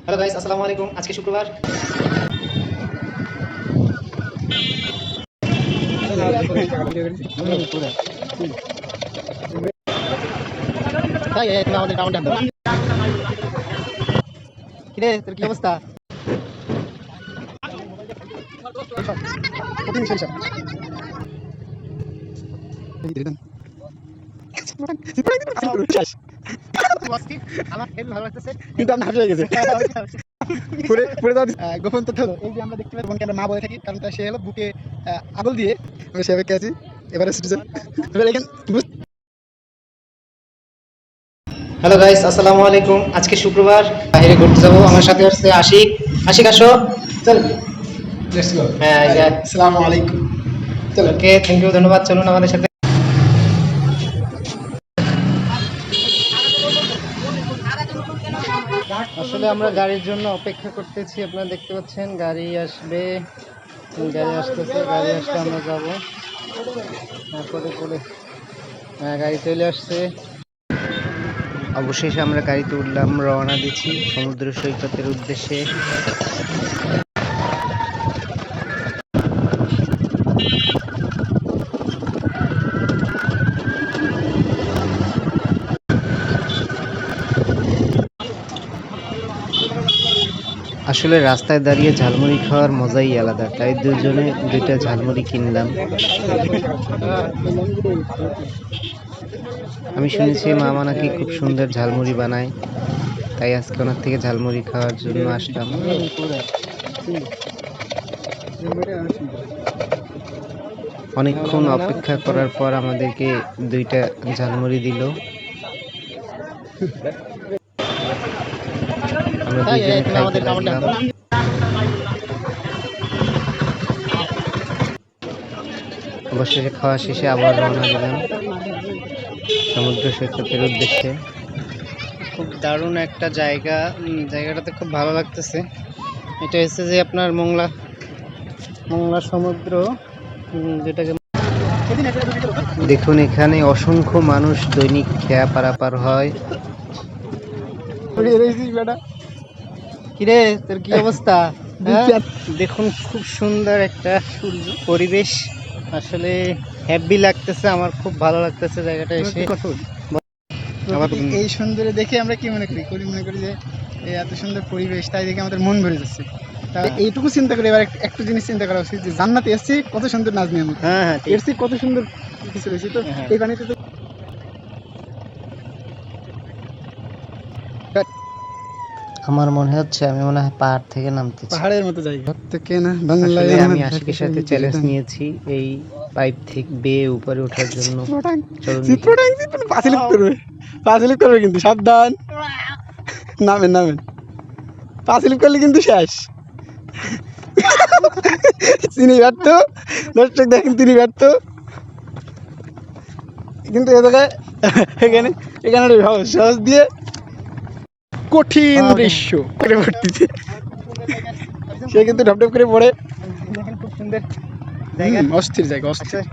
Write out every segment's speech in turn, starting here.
Hello guys, আসসালামু আলাইকুম। আজকে শুক্রবার। তাই তুমি আমাদের কাউন্টার দাও। কিরে, তোর কি অবস্থা? কঠিন শৈশব। আমার হেবি ভালো লাগতেছে, কিন্তু আপনার হাসি হয়ে গেছে। গোপন তথ্য হলো এই যে আমরা দেখতে পাই বোনকে আমরা মা বলে থাকি, কারণ সে হলো বুকে আগল দিয়ে আমি সেভাবে আছি। এবারে সিটিজেন। হ্যালো গাইস, আসসালামু আলাইকুম। আজকে শুক্রবার, বাইরে ঘুরতে যাবো। আমার সাথে আসছে আশিক। আশিক আসো। চল, লেটস গো। হ্যাঁ, আসসালামু আলাইকুম। চলো, ওকে, থ্যাংক ইউ, ধন্যবাদ। চলুন আমাদের সাথে। আসলে আমরা গাড়ির জন্য অপেক্ষা করতেছি। আপনারা দেখতে পাচ্ছেন গাড়ি আসবে, গাড়ি আসতেছে। গাড়ি আসলে আমরা যাবো। পরে পরে হ্যাঁ, গাড়ি চলে আসছে। অবশেষে আমরা গাড়িতে উঠলাম, রওনা দিচ্ছি সমুদ্র সৈকতের উদ্দেশ্যে। আসলে রাস্তায় দাঁড়িয়ে ঝালমুড়ি খাওয়ার মজাই আলাদা, তাই দুজনে দুইটা ঝালমুড়ি কিনলাম। আমি শুনেছি মামা নাকি খুব সুন্দর ঝালমুড়ি বানায়, তাই আজকে ওনার থেকে ঝালমুড়ি খাওয়ার জন্য আসলাম। অনেকক্ষণ অপেক্ষা করার পর আমাদেরকে দুইটা ঝালমুড়ি দিল। আমরা দুইজনে খাইতে লাগলাম। অবশেষে খাওয়া শেষে আবার রওনা দিলাম সমুদ্র সৈকতের উদ্দেশ্যে। খুব দারুণ একটা জায়গা, জায়গাটাতে খুব ভালো লাগতেছে। এটা হচ্ছে যে আপনার মোংলা সমুদ্র, যেটাকে দেখুন, এখানে অসংখ্য মানুষ দৈনিক খেয়া পারাপার হয়। কিরে, তোর কি অবস্থা? দেখুন, খুব সুন্দর একটা পরিবেশ। আসলে হ্যাপি লাগতেছে, আমার খুব ভালো লাগতেছে জায়গাটা এসে। এই সুন্দর দেখে আমরা কি মনে করি যে এত সুন্দর পরিবেশ, তাই দেখে আমাদের মন ভরে যাচ্ছে। এইটুকু চিন্তা করি, এবার একটু জিনিস চিন্তা করা উচিত যে জান্নাতে এসেছি, কত সুন্দর নাজনি আমি। হ্যাঁ, এসেছি, কত সুন্দর কিছু রয়েছে। তো এই পানিতে তো আমার মনে হচ্ছে আমি মনে হয় পাহাড় থেকে নামতেছি, পাহাড়ের মতো জায়গা থেকে না। বাংলায় আমি আশিকের সাথে চ্যালেঞ্জ নিয়েছি এই পাইপ থেকে বেয়ে উপরে ওঠার জন্য। চলুন, পাঁচিলিপ করবে কিন্তু সাবধান। নামেন পাঁচিলিপ করলে কিন্তু শেষ। তিনি ব্যর্থ, দর্শক দেখেন, তিনি ব্যর্থ। কিন্তু এ জায়গায় এখানে সহজ দিয়ে কঠিন দৃশ্য করে পড়তেছে। সে কিন্তু ঢপঢপ করে পড়ে। খুব সুন্দর জায়গা, অস্থির জায়গা, অস্থির,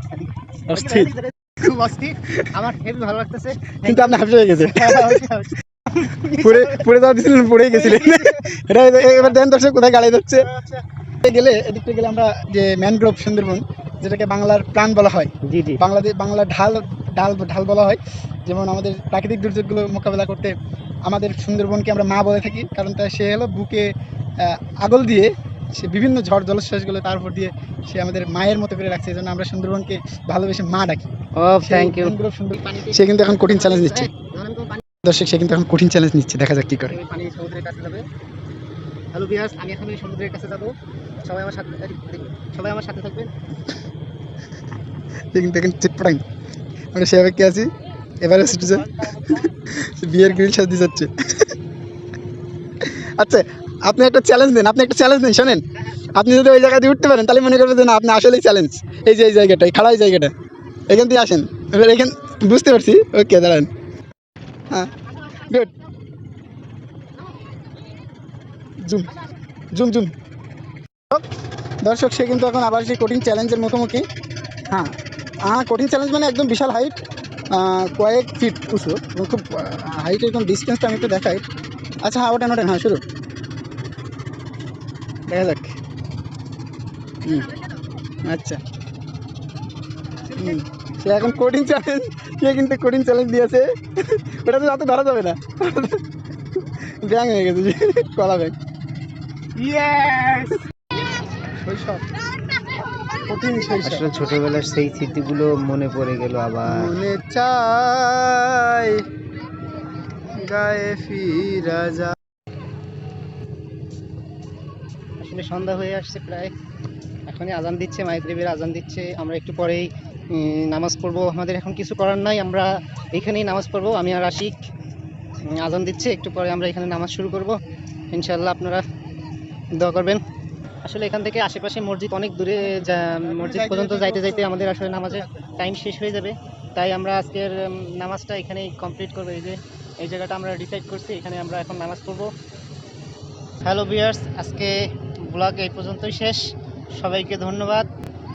খুব অস্থির। আমার হেবি ভালো লাগতেছে, কিন্তু আপনি হাফ হয়ে গেছে। পড়ে যাওয়া দিয়েছিলেন, পড়েই গেছিলেন। এটা এবার দেন দর্শক কোথায় গাড়ি যাচ্ছে। গেলে এদিকটা গেলে আমরা যে ম্যানগ্রোভ সুন্দরবন, যেটাকে বাংলার প্রাণ বলা হয়, বাংলার ঢাল ঢাল বলা হয়। যেমন আমাদের প্রাকৃতিক দুর্যোগগুলো মোকাবেলা করতে আমাদের সুন্দরবনকে আমরা মা বলে থাকি, কারণ সে হলো বুকে আগল দিয়ে সে বিভিন্ন ঝড় জলোচ্ছ্বাসগুলো তার উপর দিয়ে সে আমাদের মায়ের মতো করে রাখছে। এই জন্য আমরা সুন্দরবনকে ভালোবেসে মা ডাকি। Thank you. সে কিন্তু এখন কঠিন চ্যালেঞ্জ নিচ্ছে দর্শক, সে কিন্তু এখন কঠিন চ্যালেঞ্জ নিচ্ছে, দেখা যাক কি করে। পানি সমুদ্রের কাছে যাবে। হ্যালো ভিউয়ার্স, আমি এখন সমুদ্রের কাছে যাব। সবাই আমার সাথে থাকবেন। দেখেন চিটপটাং, আমরা সেভাবে কে আছি। এবারে সিটিজেন বিয়ের গ্রিল সাজ দিয়ে যাচ্ছে। আচ্ছা, আপনি একটা চ্যালেঞ্জ দেন, শোনেন। আপনি যদি ওই জায়গা দিয়ে উঠতে পারেন, তাহলে মনে করবেন যে না, আপনি আসলেই চ্যালেঞ্জ। এই যে এই জায়গাটা, এই খাড়া জায়গাটা, এখান দিয়ে আসেন। এবার বুঝতে পারছি। ওকে, দাঁড়ান। হ্যাঁ, গুড। জুম দর্শক, সে কিন্তু এখন আবার সেই কঠিন চ্যালেঞ্জের মুখোমুখি। হ্যাঁ, কঠিন চ্যালেঞ্জ মানে একদম বিশাল হাইট, কয়েক ফিট উঁচু এবং খুব হাইট, এরকম ডিস্টেন্সটা আমি একটু দেখাই। আচ্ছা, হ্যাঁ, ওঠেন, হ্যাঁ, শুরু। দেখা যাক। আচ্ছা, সে এখন কঠিন চ্যালেঞ্জ, সে কিন্তু কঠিন চ্যালেঞ্জ দিয়েছে। ওটা তো রাতে ধরা যাবে না, ব্যাং হয়ে গেছে কলা ব্যাং। শৈশব, কঠিন শৈশব। আসলে ছোটবেলার সেই স্মৃতিগুলো মনে পড়ে গেল আবার। মনে চাই গায়ে ফিরা যা। আসলে সন্ধ্যা হয়ে আসছে প্রায়, এখনই আজান দিচ্ছে, মাগরিবের আজান দিচ্ছে। আমরা একটু পরেই নামাজ পড়বো। আমাদের এখন কিছু করার নাই, আমরা এখানেই নামাজ পড়বো। আমি আর আশিক, আজান দিচ্ছে, একটু পরে আমরা এখানে নামাজ শুরু করব ইনশাআল্লাহ। আপনারা দোয়া করবেন। আসলে এখান থেকে আশেপাশে মসজিদ অনেক দূরে, মসজিদ পর্যন্ত যাইতে যাইতে আমাদের আসলে নামাজের টাইম শেষ হয়ে যাবে। তাই আমরা আজকের নামাজটা এখানেই কমপ্লিট করবো। এই যে এই জায়গাটা আমরা ডিসাইড করছি, এখানে আমরা এখন নামাজ পড়বো। হ্যালো ভিউয়ার্স, আজকে ব্লগ এই পর্যন্তই শেষ। সবাইকে ধন্যবাদ।